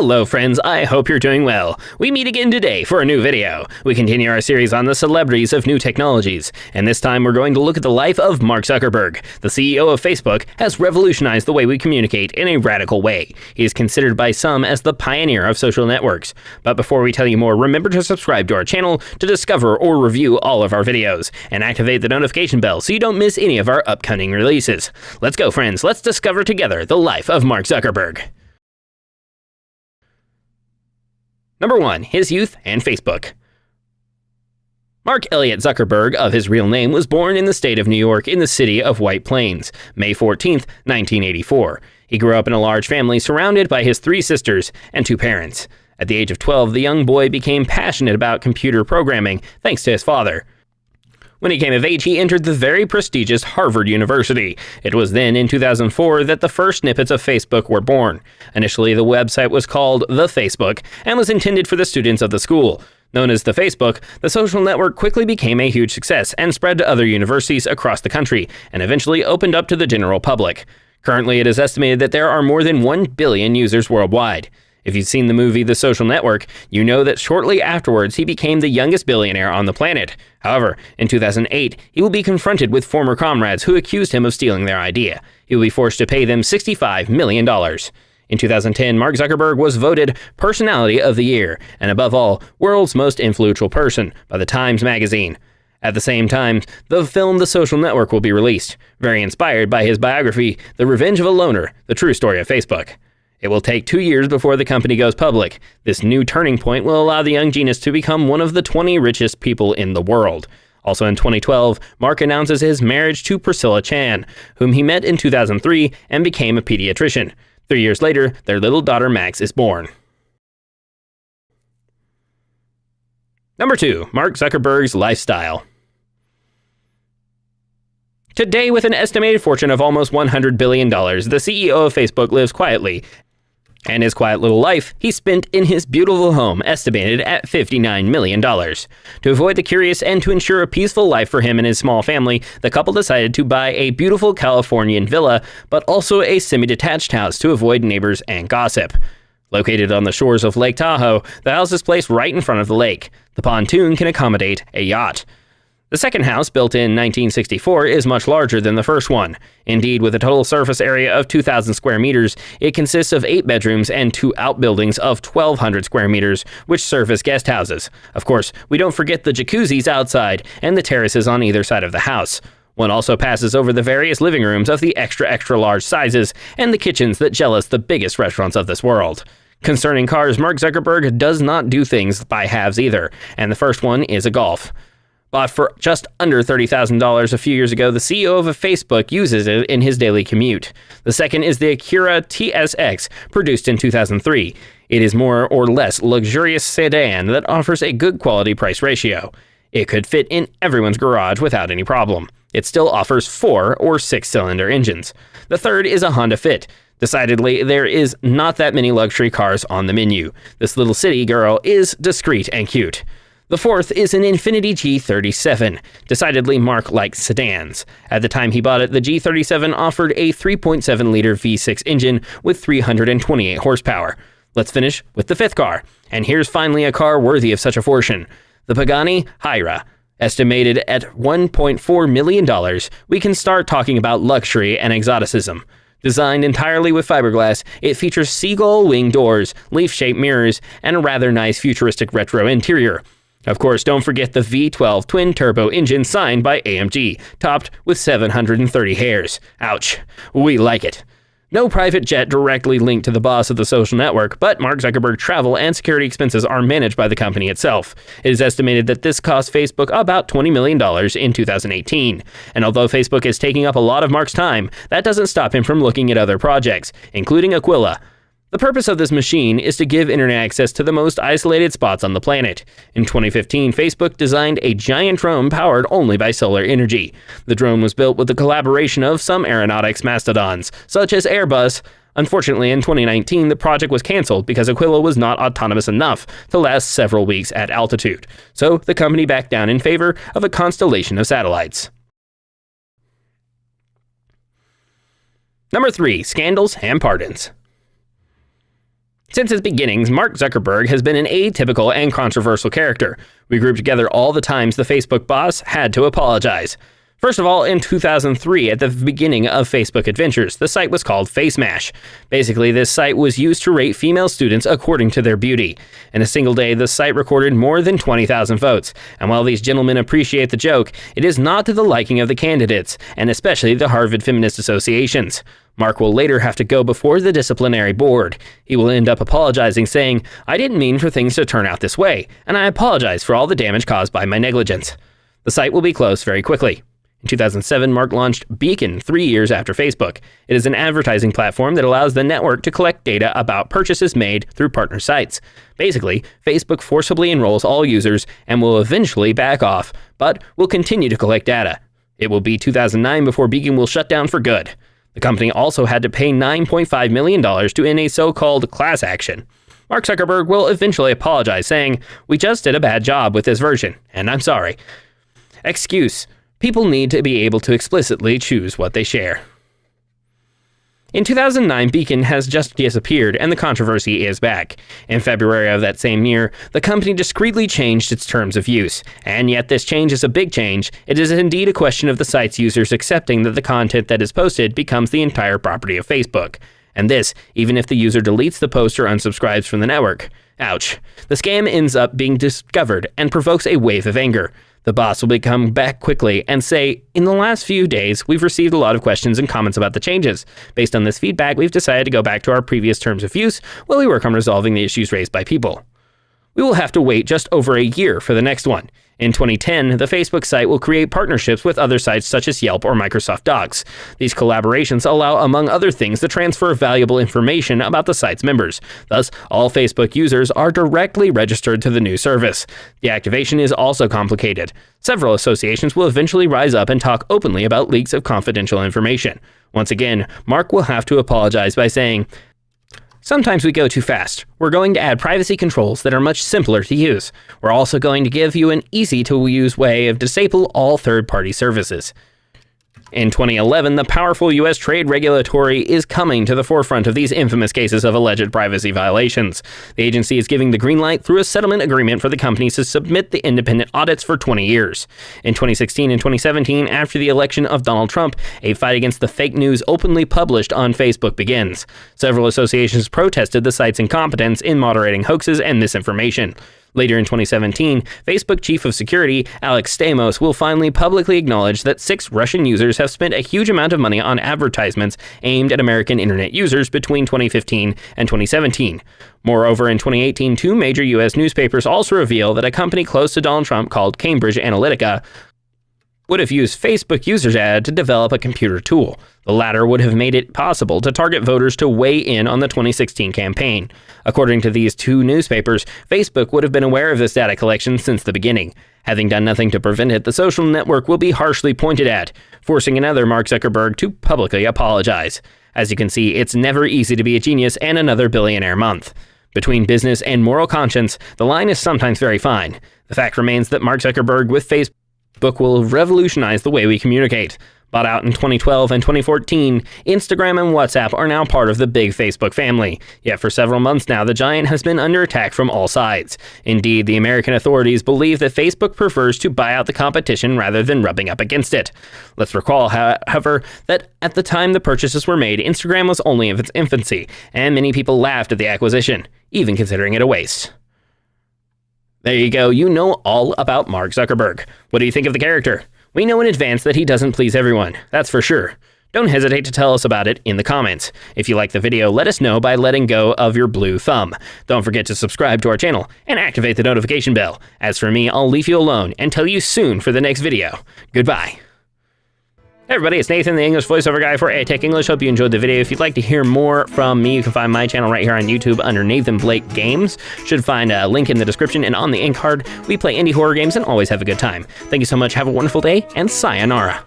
Hello friends, I hope you're doing well. We meet again today for a new video. We continue our series on the celebrities of new technologies, and this time we're going to look at the life of Mark Zuckerberg. The CEO of Facebook has revolutionized the way we communicate in a radical way. He is considered by some as the pioneer of social networks. But before we tell you more, remember to subscribe to our channel to discover or review all of our videos, and activate the notification bell so you don't miss any of our upcoming releases. Let's go friends, let's discover together the life of Mark Zuckerberg. Number 1. His youth and Facebook. Mark Elliott Zuckerberg, of his real name, was born in the state of New York in the city of White Plains, May 14, 1984. He grew up in a large family surrounded by his 3 sisters and 2 parents. At the age of 12, the young boy became passionate about computer programming thanks to his father. When he came of age, he entered the very prestigious Harvard University. It was then, in 2004, that the first snippets of Facebook were born. Initially, the website was called The Facebook and was intended for the students of the school. Known as The Facebook, the social network quickly became a huge success and spread to other universities across the country, and eventually opened up to the general public. Currently, it is estimated that there are more than 1 billion users worldwide. If you've seen the movie The Social Network, you know that shortly afterwards he became the youngest billionaire on the planet. However, in 2008, he will be confronted with former comrades who accused him of stealing their idea. He will be forced to pay them $65 million. In 2010, Mark Zuckerberg was voted Personality of the Year, and above all, World's Most Influential Person by the Times Magazine. At the same time, the film The Social Network will be released, very inspired by his biography, The Revenge of a Loner, The True Story of Facebook. It will take 2 years before the company goes public. This new turning point will allow the young genius to become one of the 20 richest people in the world. Also in 2012, Mark announces his marriage to Priscilla Chan, whom he met in 2003 and became a pediatrician. 3 years later, their little daughter Max is born. Number 2. Mark Zuckerberg's lifestyle. Today, with an estimated fortune of almost $100 billion, the CEO of Facebook lives quietly. And his quiet little life he spent in his beautiful home, estimated at $59 million. To avoid the curious and to ensure a peaceful life for him and his small family, the couple decided to buy a beautiful Californian villa, but also a semi-detached house to avoid neighbors and gossip. Located on the shores of Lake Tahoe, the house is placed right in front of the lake. The pontoon can accommodate a yacht. The second house, built in 1964, is much larger than the first one. Indeed, with a total surface area of 2,000 square meters, it consists of 8 bedrooms and 2 outbuildings of 1,200 square meters, which serve as guest houses. Of course, we don't forget the jacuzzis outside and the terraces on either side of the house. One also passes over the various living rooms of the extra large sizes and the kitchens that jealous the biggest restaurants of this world. Concerning cars, Mark Zuckerberg does not do things by halves either, and the first one is a Golf. Bought for just under $30,000 a few years ago, the CEO of Facebook uses it in his daily commute. The second is the Acura TSX, produced in 2003. It is more or less luxurious sedan that offers a good quality price ratio. It could fit in everyone's garage without any problem. It still offers 4 or 6-cylinder engines. The third is a Honda Fit. Decidedly, there is not that many luxury cars on the menu. This little city girl is discreet and cute. The fourth is an Infiniti G37. Decidedly, Mark likes sedans. At the time he bought it, the G37 offered a 3.7-liter V6 engine with 328 horsepower. Let's finish with the 5th car. And here's finally a car worthy of such a fortune. The Pagani Huayra. Estimated at $1.4 million, we can start talking about luxury and exoticism. Designed entirely with fiberglass, it features seagull wing doors, leaf-shaped mirrors, and a rather nice futuristic retro interior. Of course, don't forget the V12 twin-turbo engine signed by AMG, topped with 730 hairs. Ouch. We like it. No private jet directly linked to the boss of the social network, but Mark Zuckerberg travel and security expenses are managed by the company itself. It is estimated that this cost Facebook about $20 million in 2018. And although Facebook is taking up a lot of Mark's time, that doesn't stop him from looking at other projects, including Aquila. The purpose of this machine is to give internet access to the most isolated spots on the planet. In 2015, Facebook designed a giant drone powered only by solar energy. The drone was built with the collaboration of some aeronautics mastodons, such as Airbus. Unfortunately, in 2019, the project was canceled because Aquila was not autonomous enough to last several weeks at altitude. So the company backed down in favor of a constellation of satellites. Number 3. Scandals and pardons. Since his beginnings, Mark Zuckerberg has been an atypical and controversial character. We group together all the times the Facebook boss had to apologize. First of all, in 2003, at the beginning of Facebook Adventures, the site was called FaceMash. Basically, this site was used to rate female students according to their beauty. In a single day, the site recorded more than 20,000 votes. And while these gentlemen appreciate the joke, it is not to the liking of the candidates, and especially the Harvard Feminist Associations. Mark will later have to go before the disciplinary board. He will end up apologizing, saying, "I didn't mean for things to turn out this way, and I apologize for all the damage caused by my negligence." The site will be closed very quickly. In 2007, Mark launched Beacon 3 years after Facebook. It is an advertising platform that allows the network to collect data about purchases made through partner sites. Basically, Facebook forcibly enrolls all users and will eventually back off, but will continue to collect data. It will be 2009 before Beacon will shut down for good. The company also had to pay $9.5 million to end a so-called class action. Mark Zuckerberg will eventually apologize, saying, "We just did a bad job with this version, and I'm sorry." Excuse. People need to be able to explicitly choose what they share. In 2009, Beacon has just disappeared and the controversy is back. In February of that same year, the company discreetly changed its terms of use. And yet this change is a big change. It is indeed a question of the site's users accepting that the content that is posted becomes the entire property of Facebook. And this, even if the user deletes the post or unsubscribes from the network. Ouch. The scam ends up being discovered and provokes a wave of anger. The boss will come back quickly and say, "In the last few days, we've received a lot of questions and comments about the changes. Based on this feedback, we've decided to go back to our previous terms of use while we work on resolving the issues raised by people." We will have to wait just over a year for the next one. In 2010, the Facebook site will create partnerships with other sites such as Yelp or Microsoft Docs. These collaborations allow, among other things, the transfer of valuable information about the site's members. Thus, all Facebook users are directly registered to the new service. The activation is also complicated. Several associations will eventually rise up and talk openly about leaks of confidential information. Once again, Mark will have to apologize by saying, "Sometimes we go too fast. We're going to add privacy controls that are much simpler to use. We're also going to give you an easy-to-use way of disable all third-party services." In 2011, the powerful U.S. Trade Regulatory is coming to the forefront of these infamous cases of alleged privacy violations. The agency is giving the green light through a settlement agreement for the companies to submit the independent audits for 20 years. In 2016 and 2017, after the election of Donald Trump, a fight against the fake news openly published on Facebook begins. Several associations protested the site's incompetence in moderating hoaxes and misinformation. Later in 2017, Facebook Chief of Security Alex Stamos will finally publicly acknowledge that 6 Russian users have spent a huge amount of money on advertisements aimed at American internet users between 2015 and 2017. Moreover, in 2018, 2 major U.S. newspapers also reveal that a company close to Donald Trump called Cambridge Analytica would have used Facebook users ad to develop a computer tool. The latter would have made it possible to target voters to weigh in on the 2016 campaign. According to these 2 newspapers, Facebook would have been aware of this data collection since the beginning. Having done nothing to prevent it, the social network will be harshly pointed at, forcing another Mark Zuckerberg to publicly apologize. As you can see, it's never easy to be a genius and another billionaire month. Between business and moral conscience, the line is sometimes very fine. The fact remains that Mark Zuckerberg with Facebook will revolutionize the way we communicate. Bought out in 2012 and 2014, Instagram and WhatsApp are now part of the big Facebook family. Yet for several months now, the giant has been under attack from all sides. Indeed, the American authorities believe that Facebook prefers to buy out the competition rather than rubbing up against it. Let's recall, however, that at the time the purchases were made, Instagram was only in its infancy, and many people laughed at the acquisition, even considering it a waste. There you go, you know all about Mark Zuckerberg. What do you think of the character? We know in advance that he doesn't please everyone, that's for sure. Don't hesitate to tell us about it in the comments. If you like the video, let us know by letting go of your blue thumb. Don't forget to subscribe to our channel and activate the notification bell. As for me, I'll leave you alone and tell you soon for the next video. Goodbye. Hey everybody, it's Nathan, the English voiceover guy for aTech English. Hope you enjoyed the video. If you'd like to hear more from me, you can find my channel right here on YouTube under Nathan Blake Games. Should find a link in the description and on the end card. We play indie horror games and always have a good time. Thank you so much, have a wonderful day, and sayonara.